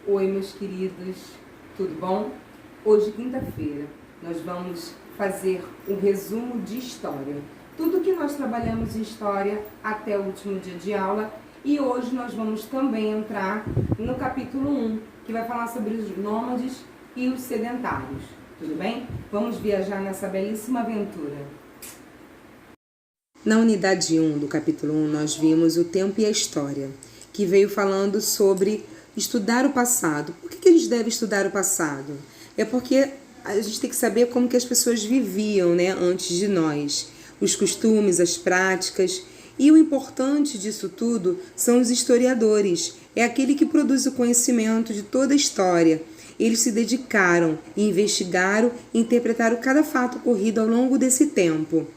Oi, meus queridos, tudo bom? Hoje, quinta-feira, nós vamos fazer um resumo de história. Tudo que nós trabalhamos em história até o último dia de aula. E hoje nós vamos também entrar no capítulo 1, que vai falar sobre os nômades e os sedentários. Tudo bem? Vamos viajar nessa belíssima aventura. Na unidade 1 do capítulo 1, nós vimos o tempo e a história, que veio falando sobre estudar o passado. Por que a gente deve estudar o passado? É porque a gente tem que saber como que as pessoas viviam, né, antes de nós. Os costumes, as práticas. E o importante disso tudo são os historiadores. É aquele que produz o conhecimento de toda a história. Eles se dedicaram, investigaram e interpretaram cada fato ocorrido ao longo desse tempo.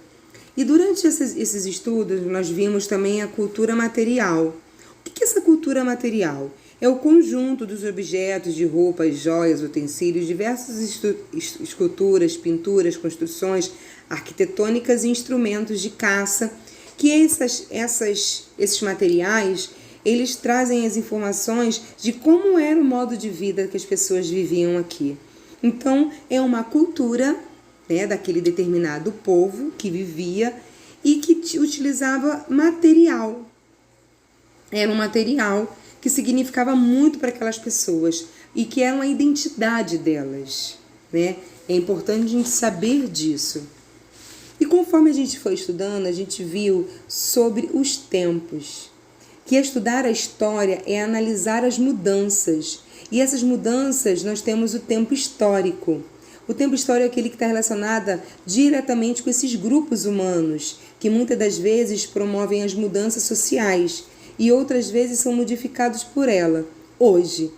E durante esses estudos, nós vimos também a cultura material. O que é essa cultura material? É o conjunto dos objetos de roupas, joias, utensílios, diversas esculturas, pinturas, construções arquitetônicas e instrumentos de caça, que esses materiais, eles trazem as informações de como era o modo de vida que as pessoas viviam aqui. Então, é uma cultura, né, daquele determinado povo que vivia e que utilizava material. Era um material que significava muito para aquelas pessoas e que era uma identidade delas, né? É importante a gente saber disso. E conforme a gente foi estudando, a gente viu sobre os tempos, que estudar a história é analisar as mudanças. E essas mudanças, nós temos o tempo histórico. O tempo histórico é aquele que está relacionado diretamente com esses grupos humanos, que muitas das vezes promovem as mudanças sociais e outras vezes são modificados por ela. Hoje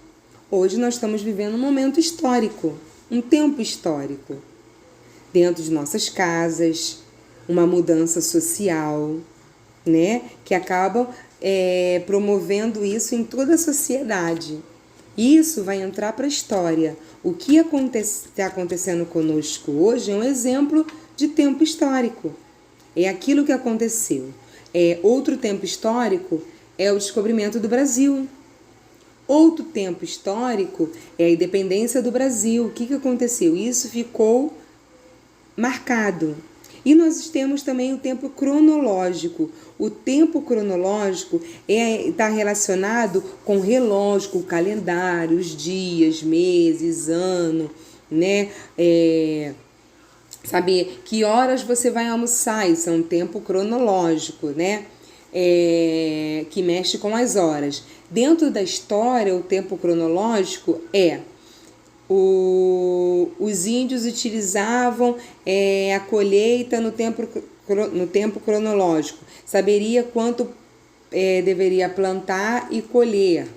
nós estamos vivendo um momento histórico, um tempo histórico. Dentro de nossas casas, uma mudança social, né, que acabam promovendo isso em toda a sociedade. Isso vai entrar para a história. O que está acontecendo conosco hoje é um exemplo de tempo histórico. É aquilo que aconteceu. Outro tempo histórico é o descobrimento do Brasil. Outro tempo histórico é a independência do Brasil. O que aconteceu? Isso ficou marcado. E nós temos também o tempo cronológico. O tempo cronológico está relacionado com o relógio, com o calendário, os dias, meses, ano, né? Saber que horas você vai almoçar, isso é um tempo cronológico, né? Que mexe com as horas. Dentro da história, o tempo cronológico os índios utilizavam a colheita no tempo cronológico. Saberia quanto deveria plantar e colher.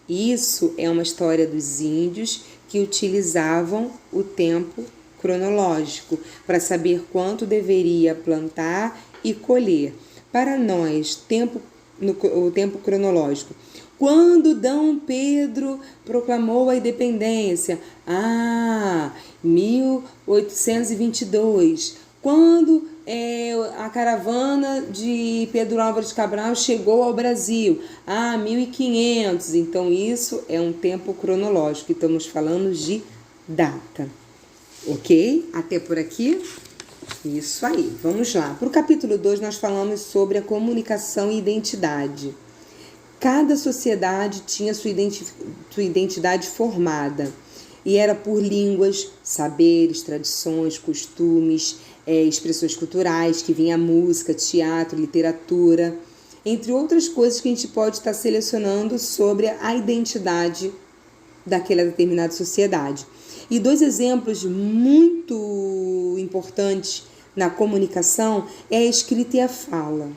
Isso é uma história dos índios que utilizavam o tempo cronológico para saber quanto deveria plantar e colher. Para nós, o tempo cronológico. Quando D. Pedro proclamou a independência? 1822. Quando a caravana de Pedro Álvares Cabral chegou ao Brasil? 1500. Então, isso é um tempo cronológico. Estamos falando de data. Ok? Até por aqui? Isso aí. Vamos lá. Para o capítulo 2, nós falamos sobre a comunicação e identidade. Cada sociedade tinha sua identidade formada e era por línguas, saberes, tradições, costumes, expressões culturais, que vinha música, teatro, literatura, entre outras coisas que a gente pode estar selecionando sobre a identidade daquela determinada sociedade. E dois exemplos muito importantes na comunicação é a escrita e a fala.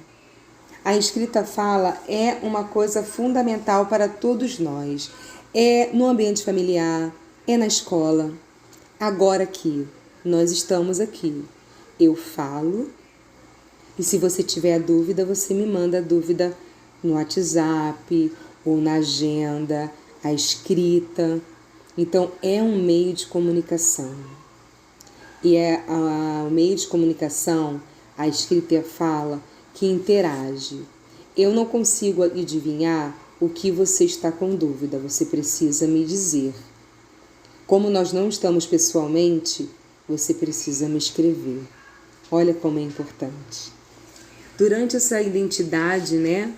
A escrita fala é uma coisa fundamental para todos nós. É no ambiente familiar, é na escola. Agora aqui, nós estamos aqui. Eu falo e se você tiver dúvida, você me manda a dúvida no WhatsApp ou na agenda, a escrita. Então, é um meio de comunicação. E é o meio de comunicação, a escrita e a fala, que interage. Eu não consigo adivinhar O que você está com dúvida, você precisa me dizer. Como nós não estamos pessoalmente, você precisa me escrever. Olha como é importante. Durante essa identidade, né,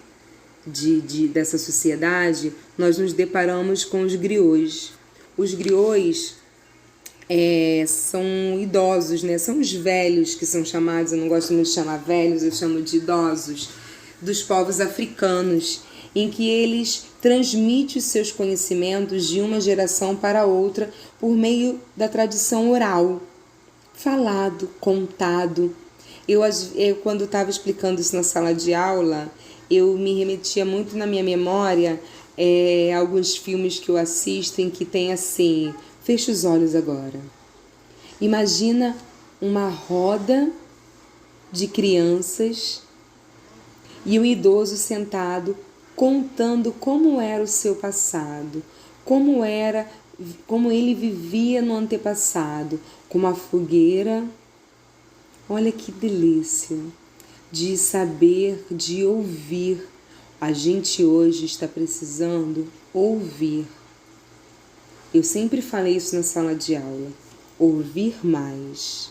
dessa sociedade, nós nos deparamos com os griots. Os griots são idosos, né? São os velhos que são chamados, eu não gosto muito de chamar velhos, eu chamo de idosos, dos povos africanos, em que eles transmitem os seus conhecimentos de uma geração para outra por meio da tradição oral, falado, contado. Eu quando estava explicando isso na sala de aula, eu me remetia muito na minha memória alguns filmes que eu assisto em que tem assim, fecha os olhos agora. Imagina uma roda de crianças e um idoso sentado contando como era o seu passado, como ele vivia no antepassado, com uma fogueira. Olha que delícia de saber, de ouvir. A gente hoje está precisando ouvir. Eu sempre falei isso na sala de aula. Ouvir mais,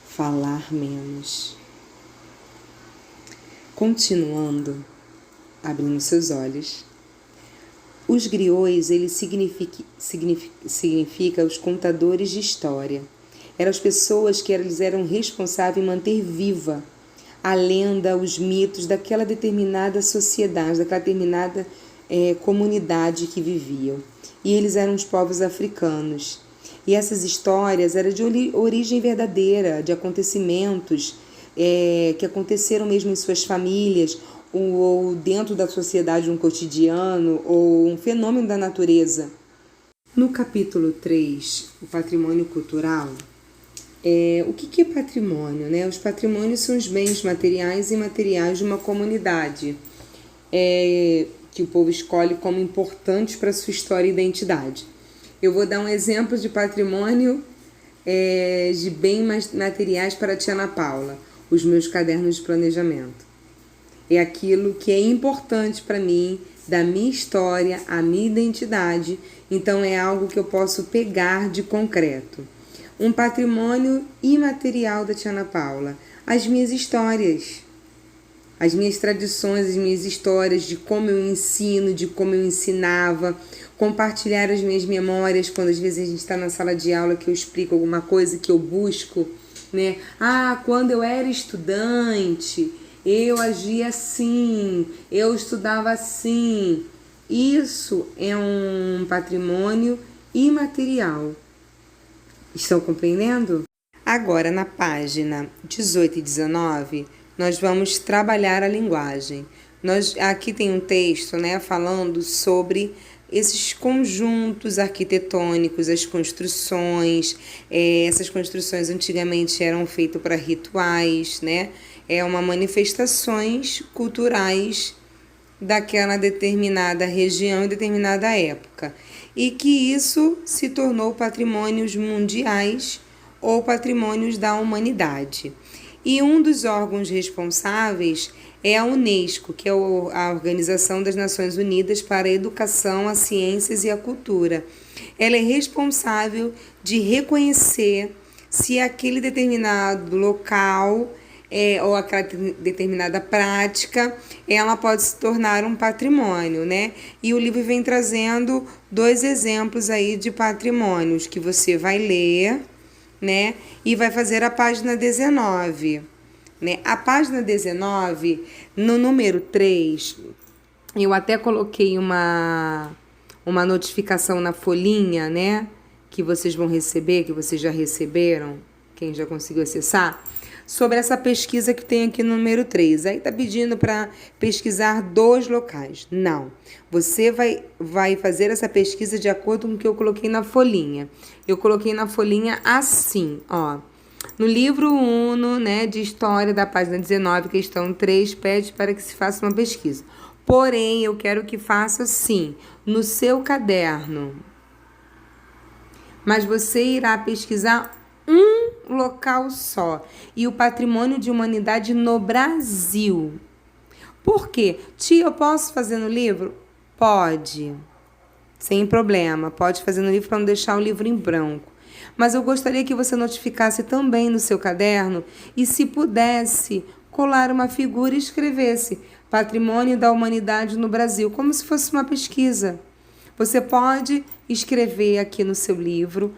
falar menos. Continuando, abrindo seus olhos. Os griots, ele significa os contadores de história. Eram as pessoas que eles eram responsáveis em manter viva a lenda, os mitos daquela determinada sociedade, daquela determinada comunidade que viviam. E eles eram os povos africanos. E essas histórias eram de origem verdadeira, de acontecimentos que aconteceram mesmo em suas famílias, ou dentro da sociedade, um cotidiano, ou um fenômeno da natureza. No capítulo 3, o patrimônio cultural, o que é patrimônio, né? Os patrimônios são os bens materiais e imateriais de uma comunidade, que o povo escolhe como importantes para a sua história e identidade. Eu vou dar um exemplo de patrimônio de bens materiais para a tia Ana Paula, os meus cadernos de planejamento. É aquilo que é importante para mim, da minha história, a minha identidade, então é algo que eu posso pegar de concreto. Um patrimônio imaterial da tia Ana Paula, as minhas histórias, as minhas tradições, as minhas histórias de como eu ensino, de como eu ensinava, compartilhar as minhas memórias quando às vezes a gente está na sala de aula que eu explico alguma coisa que eu busco, né? Quando eu era estudante, eu agia assim, eu estudava assim. Isso é um patrimônio imaterial. Estão compreendendo? Agora, na página 18 e 19, nós vamos trabalhar a linguagem. Aqui tem um texto, né, falando sobre esses conjuntos arquitetônicos, as construções. Essas construções antigamente eram feitas para rituais, né? Manifestações culturais daquela determinada região e determinada época. E que isso se tornou patrimônios mundiais ou patrimônios da humanidade. E um dos órgãos responsáveis é a Unesco, que é a Organização das Nações Unidas para a Educação, as Ciências e a Cultura. Ela é responsável de reconhecer se aquele determinado local ou aquela determinada prática, ela pode se tornar um patrimônio, né? E o livro vem trazendo 2 exemplos aí de patrimônios que você vai ler, né? E vai fazer a página 19, né? A página 19, no número 3, eu até coloquei uma notificação na folhinha, né? Que vocês vão receber, que vocês já receberam, quem já conseguiu acessar, sobre essa pesquisa que tem aqui no número 3. Aí tá pedindo para pesquisar 2 locais. Não. Você vai fazer essa pesquisa de acordo com o que eu coloquei na folhinha. Eu coloquei na folhinha assim, ó. No livro 1, né, de História, da página 19, questão 3, pede para que se faça uma pesquisa. Porém, eu quero que faça assim, no seu caderno. Mas você irá pesquisar um local só, e o patrimônio de humanidade no Brasil. Por quê? Tia, eu posso fazer no livro? Pode, sem problema, pode fazer no livro para não deixar o livro em branco. Mas eu gostaria que você notificasse também no seu caderno e, se pudesse, colar uma figura e escrevesse Patrimônio da Humanidade no Brasil, como se fosse uma pesquisa. Você pode escrever aqui no seu livro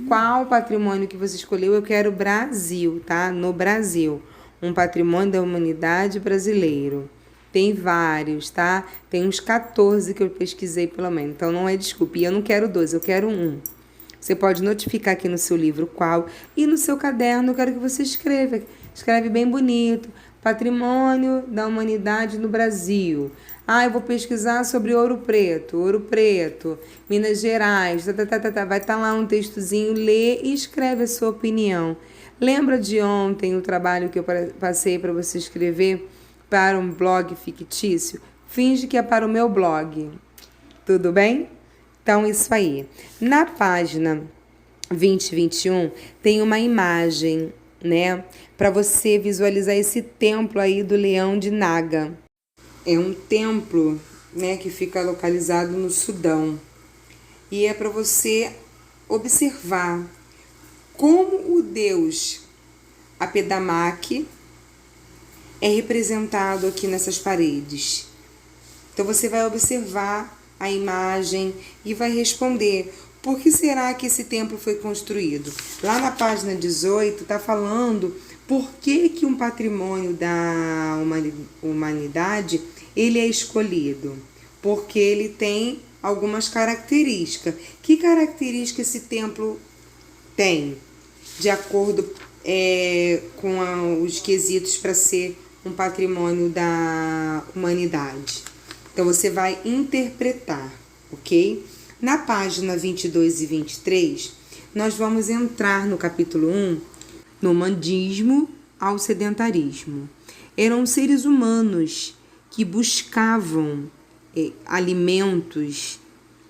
qual patrimônio que você escolheu. Eu quero Brasil, tá? No Brasil. Um patrimônio da humanidade brasileiro. Tem vários, tá? Tem uns 14 que eu pesquisei pelo menos. Então não é desculpa. E eu não quero 12, eu quero um. Você pode notificar aqui no seu livro qual. E no seu caderno eu quero que você escreva. Escreve bem bonito. Patrimônio da Humanidade no Brasil. Eu vou pesquisar sobre Ouro Preto, Minas Gerais. Vai estar lá um textozinho, lê e escreve a sua opinião. Lembra de ontem o trabalho que eu passei para você escrever para um blog fictício? Finge que é para o meu blog. Tudo bem? Então, isso aí. Na página 2021 tem uma imagem, né? Para você visualizar esse templo aí do Leão de Naga. É um templo, né, que fica localizado no Sudão. E é para você observar como o deus Apedamak é representado aqui nessas paredes. Então você vai observar a imagem e vai responder: por que será que esse templo foi construído? Lá na página 18 está falando por que um patrimônio da humanidade ele é escolhido. Porque ele tem algumas características. Que características esse templo tem? De acordo com os quesitos para ser um patrimônio da humanidade. Então, você vai interpretar, ok? Na página 22 e 23, nós vamos entrar no capítulo 1, nomadismo ao sedentarismo. Eram seres humanos que buscavam alimentos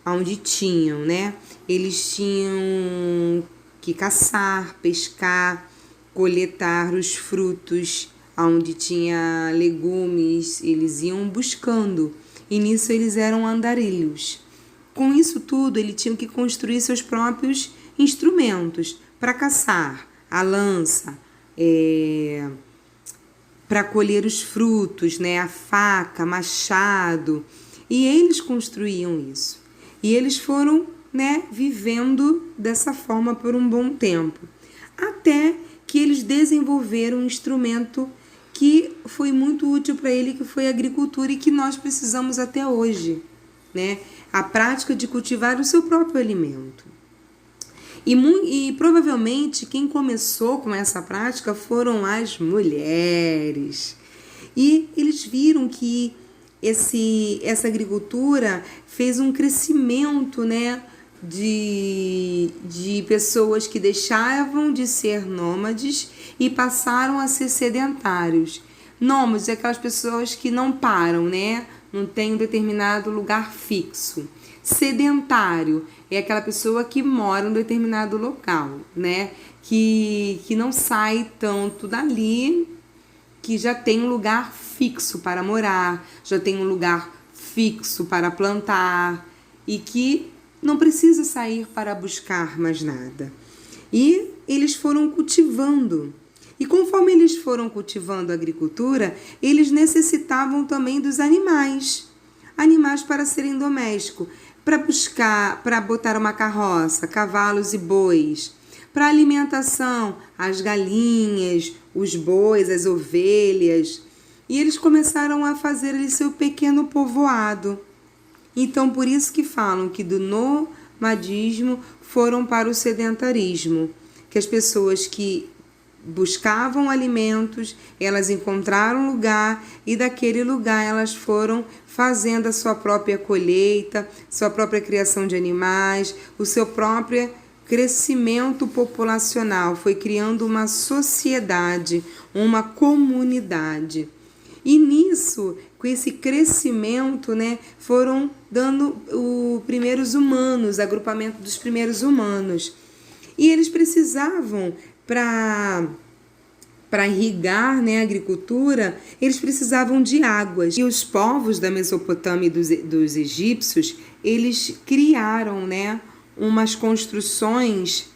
onde tinham, né? Eles tinham que caçar, pescar, coletar os frutos, onde tinha legumes, eles iam buscando. E nisso eles eram andarilhos. Com isso tudo, eles tinham que construir seus próprios instrumentos para caçar, a lança, para colher os frutos, né? A faca, machado. E eles construíam isso. E eles foram, né, vivendo dessa forma por um bom tempo. Até que eles desenvolveram um instrumento que foi muito útil para ele, que foi a agricultura e que nós precisamos até hoje, né? A prática de cultivar o seu próprio alimento. E provavelmente quem começou com essa prática foram as mulheres. E eles viram que essa agricultura fez um crescimento, né, de pessoas que deixavam de ser nômades e passaram a ser sedentários. Nômades é aquelas pessoas que não param, né? Não tem um determinado lugar fixo. Sedentário é aquela pessoa que mora em um determinado local, né? Que não sai tanto dali, que já tem um lugar fixo para morar, já tem um lugar fixo para plantar e que não precisa sair para buscar mais nada. E eles foram cultivando. E conforme eles foram cultivando a agricultura, eles necessitavam também dos animais. Animais para serem domésticos, para buscar, para botar uma carroça, cavalos e bois. Para alimentação, as galinhas, os bois, as ovelhas. E eles começaram a fazer ali seu pequeno povoado. Então, por isso que falam que do nomadismo foram para o sedentarismo, que as pessoas que buscavam alimentos, elas encontraram um lugar e daquele lugar elas foram fazendo a sua própria colheita, sua própria criação de animais, o seu próprio crescimento populacional, foi criando uma sociedade, uma comunidade. E nisso, com esse crescimento, né, foram dando os primeiros humanos, agrupamento dos primeiros humanos. E eles precisavam, para para irrigar, né, a agricultura, eles precisavam de águas. E os povos da Mesopotâmia e dos egípcios, eles criaram, né, umas construções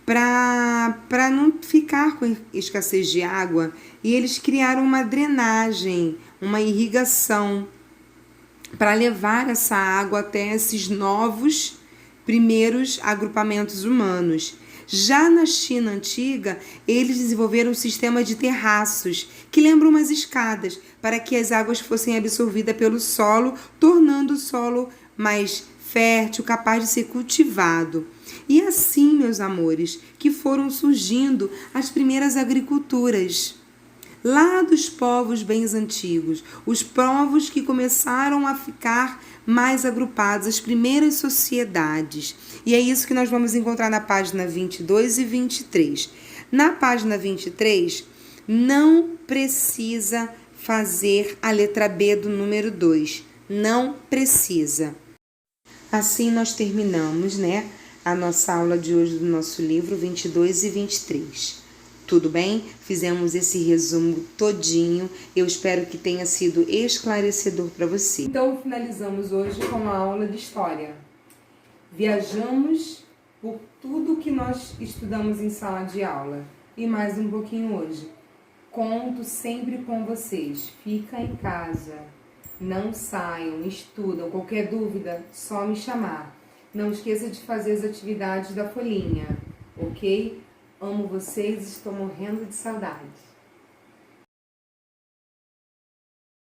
para não ficar com escassez de água. E eles criaram uma drenagem, uma irrigação, para levar essa água até esses novos primeiros agrupamentos humanos. Já na China antiga, eles desenvolveram um sistema de terraços, que lembram umas escadas, para que as águas fossem absorvidas pelo solo, tornando o solo mais fértil, capaz de ser cultivado. E assim, meus amores, que foram surgindo as primeiras agriculturas. Lá dos povos bem antigos, os povos que começaram a ficar mais agrupados, as primeiras sociedades. E é isso que nós vamos encontrar na página 22 e 23. Na página 23, não precisa fazer a letra B do número 2. Não precisa. Assim nós terminamos, né, a nossa aula de hoje do nosso livro 22 e 23. Tudo bem? Fizemos esse resumo todinho. Eu espero que tenha sido esclarecedor para você. Então, finalizamos hoje com a aula de história. Viajamos por tudo que nós estudamos em sala de aula. E mais um pouquinho hoje. Conto sempre com vocês. Fica em casa. Não saiam, estudam. Qualquer dúvida, só me chamar. Não esqueça de fazer as atividades da folhinha, ok? Amo vocês e estou morrendo de saudade.